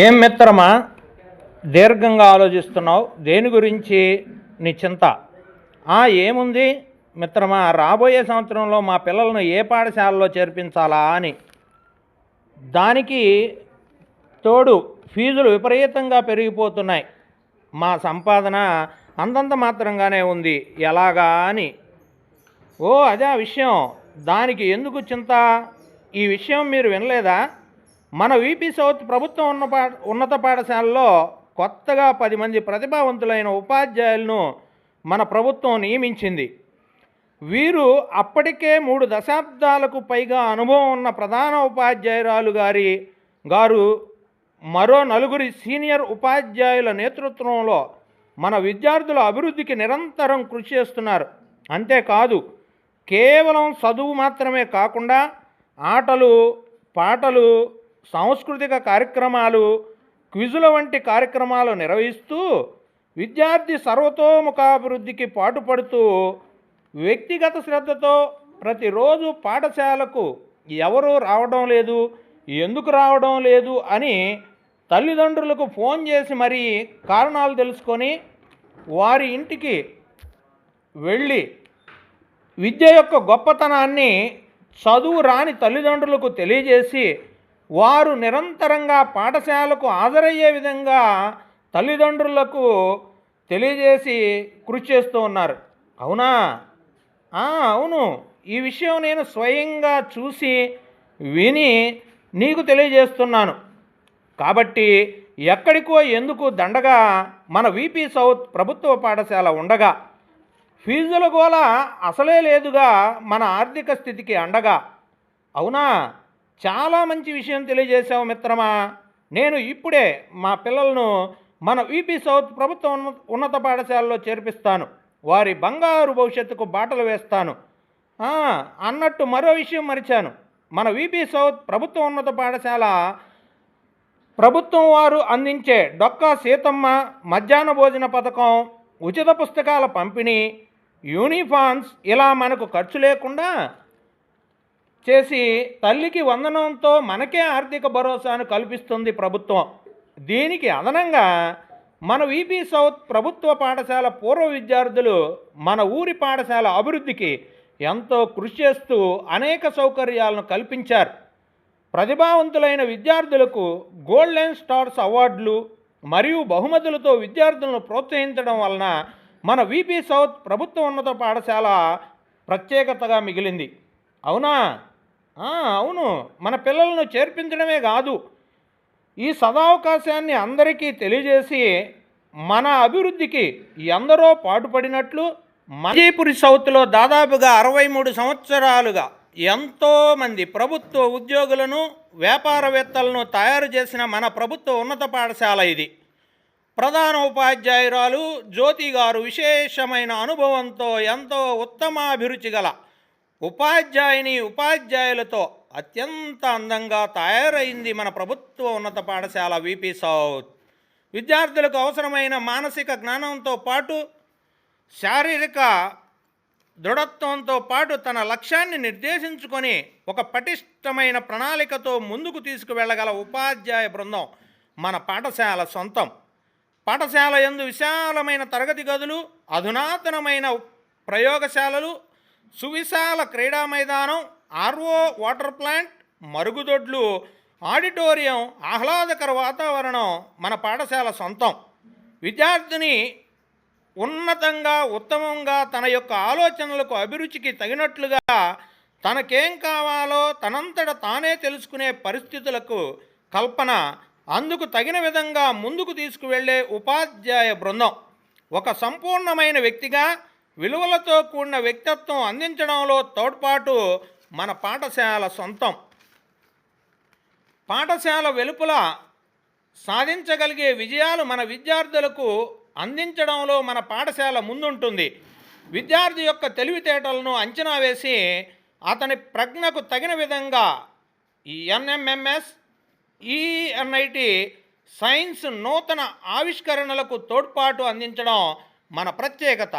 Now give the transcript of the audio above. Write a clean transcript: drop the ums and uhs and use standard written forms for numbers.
ఏం మిత్రమా, దీర్ఘంగా ఆలోచిస్తున్నావు? దేని గురించి నీ చింత? ఏముంది మిత్రమా, రాబోయే సంవత్సరంలో మా పిల్లలను ఏ పాఠశాలలో చేర్పించాలా అని. దానికి తోడు ఫీజులు విపరీతంగా పెరిగిపోతున్నాయి. మా సంపాదన అంతంత మాత్రంగానే ఉంది, ఎలాగా అని. అదే ఆ విషయం. దానికి ఎందుకు చింత? ఈ విషయం మీరు వినలేదా? మన వీపీ సౌత్ ప్రభుత్వం ఉన్నత పాఠశాలలో కొత్తగా 10 మంది ప్రతిభావంతులైన ఉపాధ్యాయులను మన ప్రభుత్వం నియమించింది. వీరు అప్పటికే 3 దశాబ్దాలకు పైగా అనుభవం ఉన్న ప్రధాన ఉపాధ్యాయురాలు గారు మరో 4 సీనియర్ ఉపాధ్యాయుల నేతృత్వంలో మన విద్యార్థుల అభివృద్ధికి నిరంతరం కృషి చేస్తున్నారు. అంతేకాదు, కేవలం చదువు మాత్రమే కాకుండా ఆటలు, పాటలు, సాంస్కృతిక కార్యక్రమాలు, క్విజుల వంటి కార్యక్రమాలు నిర్వహిస్తూ విద్యార్థి సర్వతోముఖాభివృద్ధికి పాటుపడుతూ వ్యక్తిగత శ్రద్ధతో ప్రతిరోజు పాఠశాలకు ఎవరు రావడం లేదు, ఎందుకు రావడం లేదు అని తల్లిదండ్రులకు ఫోన్ చేసి మరీ కారణాలు తెలుసుకొని వారి ఇంటికి వెళ్ళి విద్య యొక్క గొప్పతనాన్ని చదువు రాని తల్లిదండ్రులకు తెలియజేసి వారు నిరంతరంగా పాఠశాలకు హాజరయ్యే విధంగా తల్లిదండ్రులకు తెలియజేసి కృషి చేస్తూ ఉన్నారు. అవునా? అవును. ఈ విషయం నేను స్వయంగా చూసి విని నీకు తెలియజేస్తున్నాను. కాబట్టి ఎక్కడికో ఎందుకు దండగా మన వీపీ సౌత్ ప్రభుత్వ పాఠశాల ఉండగా, ఫీజుల గోల అసలే లేదుగా మన ఆర్థిక స్థితికి అండగా. అవునా? చాలా మంచి విషయం తెలియజేశావు మిత్రమా. నేను ఇప్పుడే మా పిల్లలను మన వీపీ సౌత్ ప్రభుత్వ ఉన్నత పాఠశాలలో చేర్పిస్తాను. వారి బంగారు భవిష్యత్తుకు బాటలు వేస్తాను. అన్నట్టు మరో విషయం మరిచాను. మన వీపీ సౌత్ ప్రభుత్వ ఉన్నత పాఠశాల ప్రభుత్వం వారు అందించే డొక్కా సీతమ్మ మధ్యాహ్న భోజన పథకం, ఉచిత పుస్తకాల పంపిణీ, యూనిఫామ్స్ ఇలా మనకు ఖర్చు లేకుండా చేసి తల్లికి వందనంతో మనకే ఆర్థిక భరోసాను కల్పిస్తుంది ప్రభుత్వం. దీనికి అదనంగా మన వీపీ సౌత్ ప్రభుత్వ పాఠశాల పూర్వ విద్యార్థులు మన ఊరి పాఠశాల అభివృద్ధికి ఎంతో కృషి చేస్తూ అనేక సౌకర్యాలను కల్పించారు. ప్రతిభావంతులైన విద్యార్థులకు గోల్డెన్ స్టార్స్ అవార్డులు మరియు బహుమతులతో విద్యార్థులను ప్రోత్సహించడం వలన మన వీపీ సౌత్ ప్రభుత్వ ఉన్నత పాఠశాల ప్రత్యేకతగా మిగిలింది. అవునా? అవును. మన పిల్లలను చేర్పించడమే కాదు, ఈ సదావకాశాన్ని అందరికీ తెలియజేసి మన అభివృద్ధికి ఎందరో పాటుపడినట్లు మజీపురి సౌత్లో దాదాపుగా 63 సంవత్సరాలుగా ఎంతోమంది ప్రభుత్వ ఉద్యోగులను, వ్యాపారవేత్తలను తయారు చేసిన మన ప్రభుత్వ ఉన్నత పాఠశాల ఇది. ప్రధాన ఉపాధ్యాయురాలు జ్యోతి గారు విశేషమైన అనుభవంతో ఎంతో ఉత్తమాభిరుచి గల ఉపాధ్యాయులతో అత్యంత అందంగా తయారైంది మన ప్రభుత్వ ఉన్నత పాఠశాల వీపీ సౌత్. విద్యార్థులకు అవసరమైన మానసిక జ్ఞానంతో పాటు శారీరక దృఢత్వంతో పాటు తన లక్ష్యాన్ని నిర్దేశించుకొని ఒక పటిష్టమైన ప్రణాళికతో ముందుకు తీసుకువెళ్ళగల ఉపాధ్యాయ బృందం మన పాఠశాల సొంతం. పాఠశాల యందు విశాలమైన తరగతి గదులు, అధునాతనమైన ప్రయోగశాలలు, సువిశాల క్రీడా మైదానం, ఆర్ఓ వాటర్ ప్లాంట్, మరుగుదొడ్లు, ఆడిటోరియం, ఆహ్లాదకర వాతావరణం మన పాఠశాల సొంతం. విద్యార్థిని ఉన్నతంగా, ఉత్తమంగా తన యొక్క ఆలోచనలకు, అభిరుచికి తగినట్లుగా తనకేం కావాలో తనంతట తానే తెలుసుకునే పరిస్థితులకు కల్పన, అందుకు తగిన విధంగా ముందుకు తీసుకువెళ్ళే ఉపాధ్యాయ బృందం. ఒక సంపూర్ణమైన వ్యక్తిగా విలువలతో కూడిన వ్యక్తిత్వం అందించడంలో తోడ్పాటు మన పాఠశాల సొంతం. పాఠశాల వెలుపల సాధించగలిగే విజయాలు మన విద్యార్థులకు అందించడంలో మన పాఠశాల ముందుంటుంది. విద్యార్థి యొక్క తెలివితేటలను అంచనా వేసి అతని ప్రజ్ఞకు తగిన విధంగా ఈ ఎన్ఎంఎంఎస్, ఈఎన్ఐటి సైన్స్ నూతన ఆవిష్కరణలకు తోడ్పాటు అందించడం మన ప్రత్యేకత.